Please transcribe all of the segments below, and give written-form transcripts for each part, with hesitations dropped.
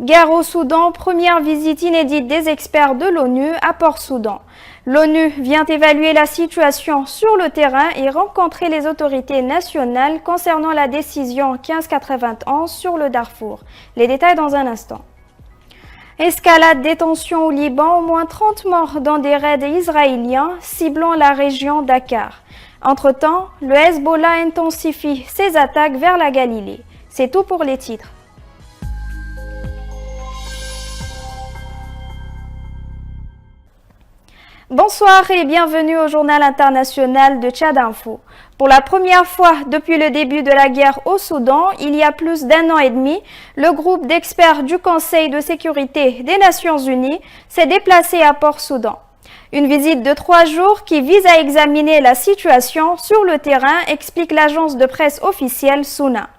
Guerre au Soudan, première visite inédite des experts de l'ONU à Port-Soudan. L'ONU vient évaluer la situation sur le terrain et rencontrer les autorités nationales concernant la décision 1591 sur le Darfour. Les détails dans un instant. Escalade des tensions au Liban, au moins 30 morts dans des raids israéliens ciblant la région Dakar. Entre-temps, le Hezbollah intensifie ses attaques vers la Galilée. C'est tout pour les titres. Bonsoir et bienvenue au journal international de Tchad Info. Pour la première fois depuis le début de la guerre au Soudan, il y a plus d'un an et demi, le groupe d'experts du Conseil de sécurité des Nations Unies s'est déplacé à Port-Soudan. Une visite de 3 jours qui vise à examiner la situation sur le terrain, explique l'agence de presse officielle SUNA.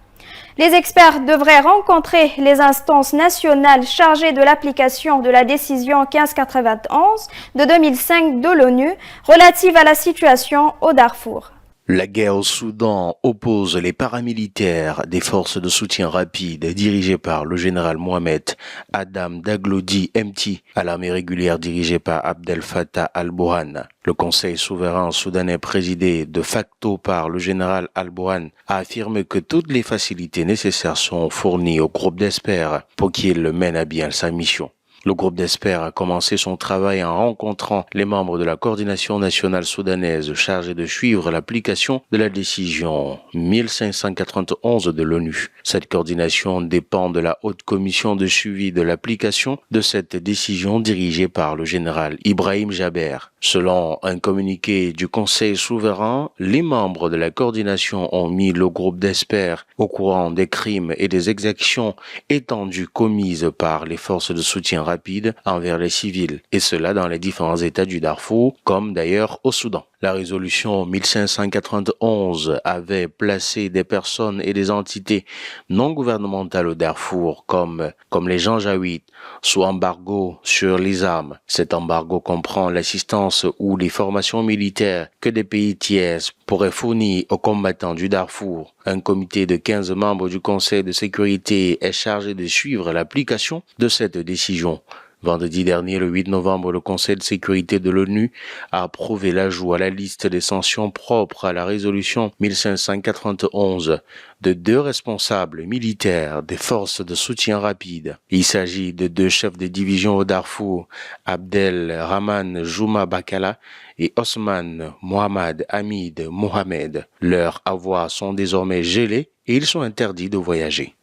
Les experts devraient rencontrer les instances nationales chargées de l'application de la décision 1591 de 2005 de l'ONU relative à la situation au Darfour. La guerre au Soudan oppose les paramilitaires des forces de soutien rapide dirigées par le général Mohamed Adam Daglodi MT à l'armée régulière dirigée par Abdel Fattah al-Burhan. Le Conseil souverain soudanais présidé de facto par le général al-Burhan a affirmé que toutes les facilités nécessaires sont fournies au groupe d'experts pour qu'il mène à bien sa mission. Le groupe d'experts a commencé son travail en rencontrant les membres de la coordination nationale soudanaise chargée de suivre l'application de la décision 1591 de l'ONU. Cette coordination dépend de la haute commission de suivi de l'application de cette décision dirigée par le général Ibrahim Jaber. Selon un communiqué du Conseil souverain, les membres de la coordination ont mis le groupe d'experts au courant des crimes et des exactions étendues commises par les forces de soutien rapide envers les civils, et cela dans les différents États du Darfour, comme d'ailleurs au Soudan. La résolution 1591 avait placé des personnes et des entités non gouvernementales au Darfour, comme les Janjaouites, sous embargo sur les armes. Cet embargo comprend l'assistance ou les formations militaires que des pays tiers pourraient fournir aux combattants du Darfour. Un comité de 15 membres du Conseil de sécurité est chargé de suivre l'application de cette décision. Vendredi dernier, le 8 novembre, le Conseil de sécurité de l'ONU a approuvé l'ajout à la liste des sanctions propres à la résolution 1591 de 2 responsables militaires des forces de soutien rapide. Il s'agit de 2 chefs de division au Darfour, Abdel Rahman Jouma Bakala et Osman Mohamed Hamid Mohamed. Leurs avoirs sont désormais gelés et ils sont interdits de voyager.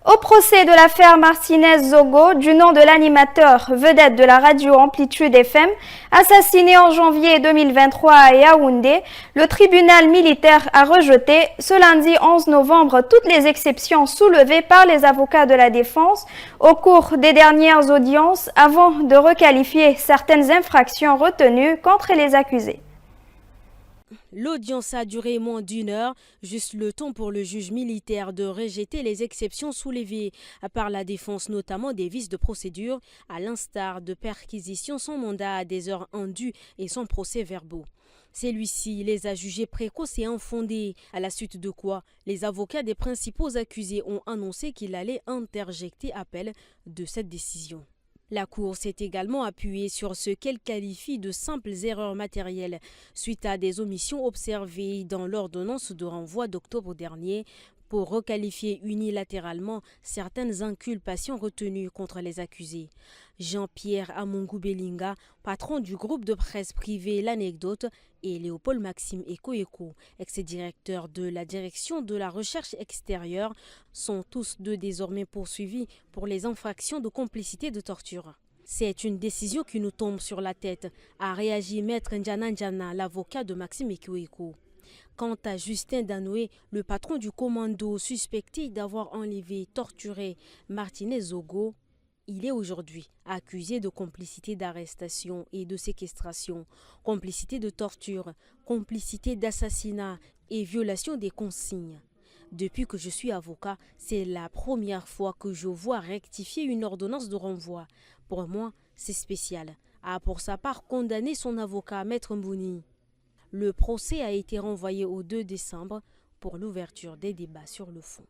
Au procès de l'affaire Martinez-Zogo, du nom de l'animateur vedette de la radio Amplitude FM, assassiné en janvier 2023 à Yaoundé, le tribunal militaire a rejeté ce lundi 11 novembre toutes les exceptions soulevées par les avocats de la défense au cours des dernières audiences avant de requalifier certaines infractions retenues contre les accusés. L'audience a duré moins d'1 heure, juste le temps pour le juge militaire de rejeter les exceptions soulevées par la défense, notamment des vices de procédure, à l'instar de perquisitions sans mandat à des heures indues et sans procès-verbaux. Celui-ci les a jugés précoces et infondés, à la suite de quoi les avocats des principaux accusés ont annoncé qu'il allait interjecter appel de cette décision. La Cour s'est également appuyée sur ce qu'elle qualifie de simples erreurs matérielles suite à des omissions observées dans l'ordonnance de renvoi d'octobre dernier pour requalifier unilatéralement certaines inculpations retenues contre les accusés. Jean-Pierre Amongou Belinga, patron du groupe de presse privé L'Anecdote, et Léopold Maxime Ekoeko, ex-directeur de la direction de la recherche extérieure, sont tous deux désormais poursuivis pour les infractions de complicité de torture. C'est une décision qui nous tombe sur la tête, a réagi Maître N'Djana N'Djana, l'avocat de Maxime Ekoeko. Quant à Justin Danoué, le patron du commando suspecté d'avoir enlevé, torturé Martinez Zogo, il est aujourd'hui accusé de complicité d'arrestation et de séquestration, complicité de torture, complicité d'assassinat et violation des consignes. Depuis que je suis avocat, c'est la première fois que je vois rectifier une ordonnance de renvoi. Pour moi, c'est spécial, a pour sa part condamné son avocat, Maître Mbouni. Le procès a été renvoyé au 2 décembre pour l'ouverture des débats sur le fond.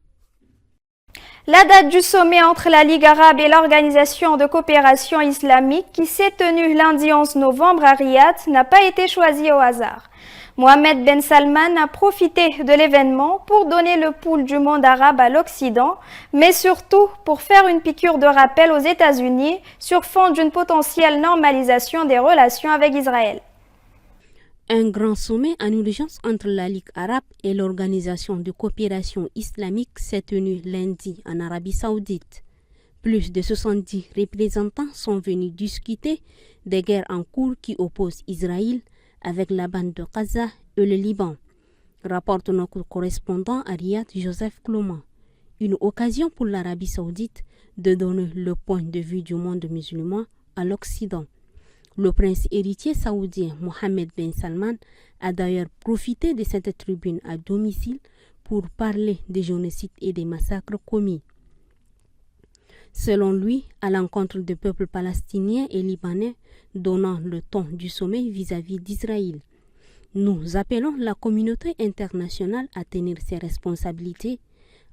La date du sommet entre la Ligue arabe et l'Organisation de coopération islamique qui s'est tenue lundi 11 novembre à Riyad n'a pas été choisie au hasard. Mohammed Ben Salman a profité de l'événement pour donner le pouls du monde arabe à l'Occident, mais surtout pour faire une piqûre de rappel aux États-Unis sur fond d'une potentielle normalisation des relations avec Israël. Un grand sommet en urgence entre la Ligue arabe et l'Organisation de coopération islamique s'est tenu lundi en Arabie saoudite. Plus de 70 représentants sont venus discuter des guerres en cours qui opposent Israël avec la bande de Gaza et le Liban, rapporte notre correspondant à Riyad, Joseph Cloman. Une occasion pour l'Arabie saoudite de donner le point de vue du monde musulman à l'Occident. Le prince héritier saoudien Mohammed Ben Salman a d'ailleurs profité de cette tribune à domicile pour parler des génocides et des massacres commis. Selon lui, à l'encontre des peuples palestiniens et libanais, donnant le ton du sommet vis-à-vis d'Israël. Nous appelons la communauté internationale à tenir ses responsabilités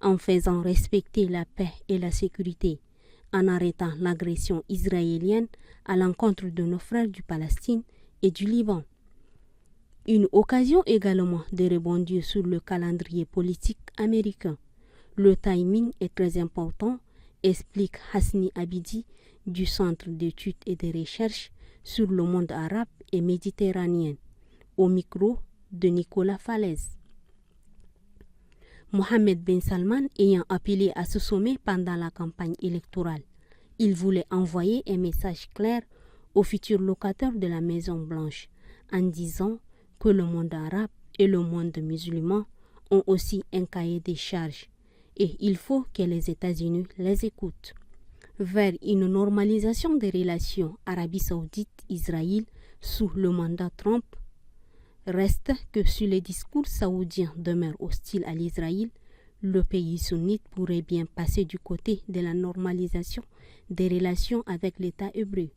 en faisant respecter la paix et la sécurité, en arrêtant l'agression israélienne à l'encontre de nos frères du Palestine et du Liban. Une occasion également de rebondir sur le calendrier politique américain. Le timing est très important, explique Hasni Abidi du Centre d'études et de recherche sur le monde arabe et méditerranéen, au micro de Nicolas Falaise. Mohammed Ben Salman ayant appelé à ce sommet pendant la campagne électorale, il voulait envoyer un message clair aux futurs locataires de la Maison Blanche en disant que le monde arabe et le monde musulman ont aussi un cahier des charges et il faut que les États-Unis les écoutent. Vers une normalisation des relations Arabie Saoudite-Israël sous le mandat Trump, reste que si les discours saoudiens demeurent hostiles à l'Israël, le pays sunnite pourrait bien passer du côté de la normalisation des relations avec l'État hébreu.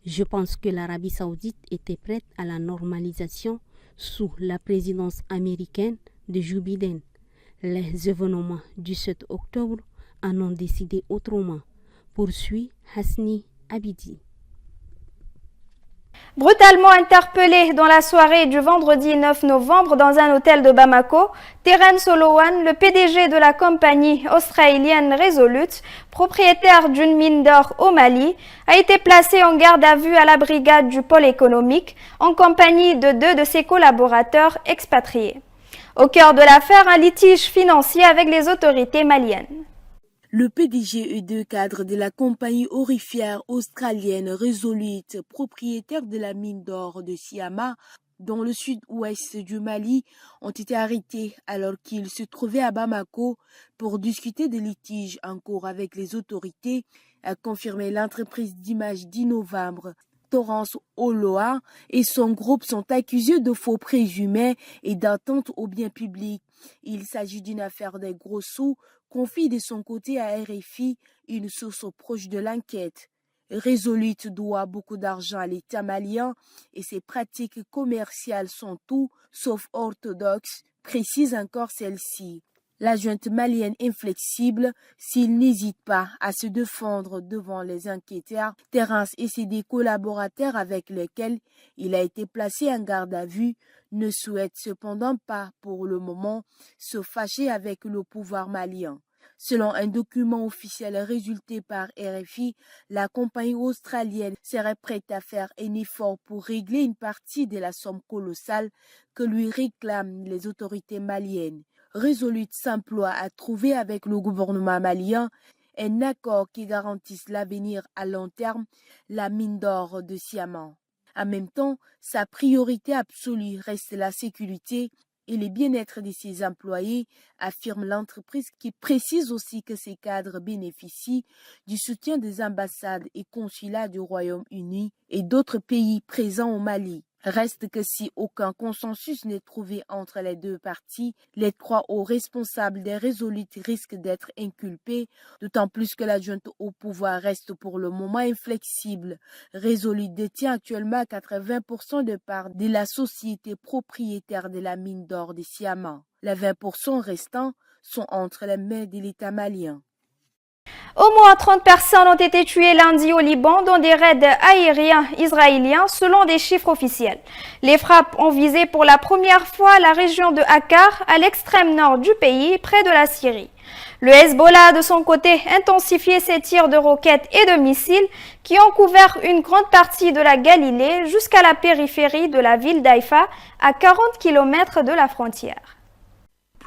Je pense que l'Arabie saoudite était prête à la normalisation sous la présidence américaine de Joe Biden. Les événements du 7 octobre en ont décidé autrement, poursuit Hasni Abidi. Brutalement interpellé dans la soirée du vendredi 9 novembre dans un hôtel de Bamako, Terence Olowan, le PDG de la compagnie australienne Resolute, propriétaire d'une mine d'or au Mali, a été placé en garde à vue à la brigade du pôle économique en compagnie de 2 de ses collaborateurs expatriés. Au cœur de l'affaire, un litige financier avec les autorités maliennes. Le PDG et 2 cadres de la compagnie aurifère australienne Resolute, propriétaire de la mine d'or de Siama, dans le sud-ouest du Mali, ont été arrêtés alors qu'ils se trouvaient à Bamako pour discuter des litiges en cours avec les autorités, a confirmé l'entreprise d'image 10 novembre. Terence Olowan et son groupe sont accusés de faux présumés et d'atteinte aux biens publics. Il s'agit d'une affaire des gros sous, confie de son côté à RFI une source proche de l'enquête. Resolute doit beaucoup d'argent à l'État malien et ses pratiques commerciales sont tout sauf orthodoxes, précise encore celle-ci. La junte malienne inflexible, s'il n'hésite pas à se défendre devant les enquêteurs, Terence et ses 2 collaborateurs avec lesquels il a été placé en garde à vue, ne souhaitent cependant pas pour le moment se fâcher avec le pouvoir malien. Selon un document officiel résulté par RFI, la compagnie australienne serait prête à faire un effort pour régler une partie de la somme colossale que lui réclament les autorités maliennes. Resolute s'emploie à trouver avec le gouvernement malien un accord qui garantisse l'avenir à long terme, la mine d'or de Siama. En même temps, sa priorité absolue reste la sécurité et le bien-être de ses employés, affirme l'entreprise qui précise aussi que ses cadres bénéficient du soutien des ambassades et consulats du Royaume-Uni et d'autres pays présents au Mali. Reste que si aucun consensus n'est trouvé entre les 2 parties, les 3 hauts responsables des Resolute risquent d'être inculpés, d'autant plus que la junte au pouvoir reste pour le moment inflexible. Resolute détient actuellement 80% de parts de la société propriétaire de la mine d'or de Siama. Les 20% restants sont entre les mains de l'État malien. Au moins 30 personnes ont été tuées lundi au Liban dans des raids aériens israéliens selon des chiffres officiels. Les frappes ont visé pour la première fois la région de Akkar, à l'extrême nord du pays, près de la Syrie. Le Hezbollah, de son côté, intensifié ses tirs de roquettes et de missiles qui ont couvert une grande partie de la Galilée jusqu'à la périphérie de la ville d'Haïfa, à 40 km de la frontière.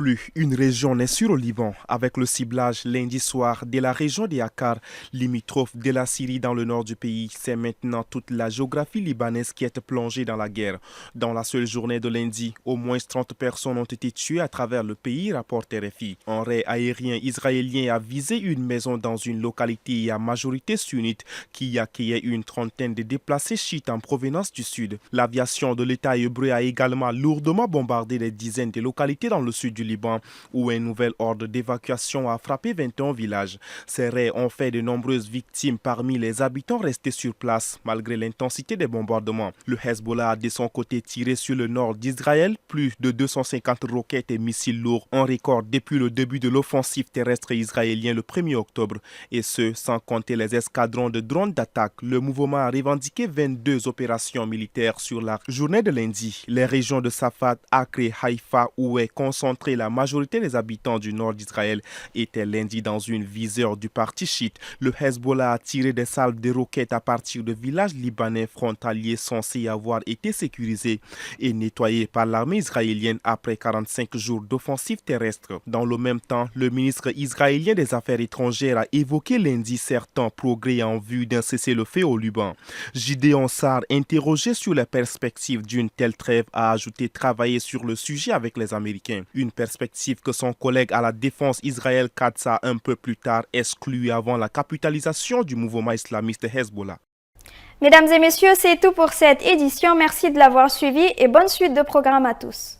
Plus une région n'est sûre au Liban, avec le ciblage lundi soir de la région de Akkar, limitrophe de la Syrie dans le nord du pays. C'est maintenant toute la géographie libanaise qui est plongée dans la guerre. Dans la seule journée de lundi, au moins 30 personnes ont été tuées à travers le pays, rapporte RFI. Un raid aérien israélien a visé une maison dans une localité à majorité sunnite qui accueillait une trentaine de déplacés chiites en provenance du sud. L'aviation de l'État hébreu a également lourdement bombardé des dizaines de localités dans le sud du Liban, où un nouvel ordre d'évacuation a frappé 21 villages. Ces raids ont fait de nombreuses victimes parmi les habitants restés sur place, malgré l'intensité des bombardements. Le Hezbollah a de son côté tiré sur le nord d'Israël plus de 250 roquettes et missiles lourds, un record depuis le début de l'offensive terrestre israélien le 1er octobre, et ce, sans compter les escadrons de drones d'attaque. Le mouvement a revendiqué 22 opérations militaires sur la journée de lundi. Les régions de Safat, Acre, Haïfa, où est concentrée la majorité des habitants du nord d'Israël, étaient lundi dans une viseur du parti chiite. Le Hezbollah a tiré des salves de roquettes à partir de villages libanais frontaliers censés avoir été sécurisés et nettoyés par l'armée israélienne après 45 jours d'offensive terrestre. Dans le même temps, le ministre israélien des Affaires étrangères a évoqué lundi certains progrès en vue d'un cessez-le-feu au Liban. Gideon Sar, interrogé sur les perspectives d'une telle trêve, a ajouté travailler sur le sujet avec les Américains. Une perspective que son collègue à la défense Israël Katz a un peu plus tard exclue avant la capitalisation du mouvement islamiste Hezbollah. Mesdames et messieurs, c'est tout pour cette édition. Merci de l'avoir suivi et bonne suite de programme à tous.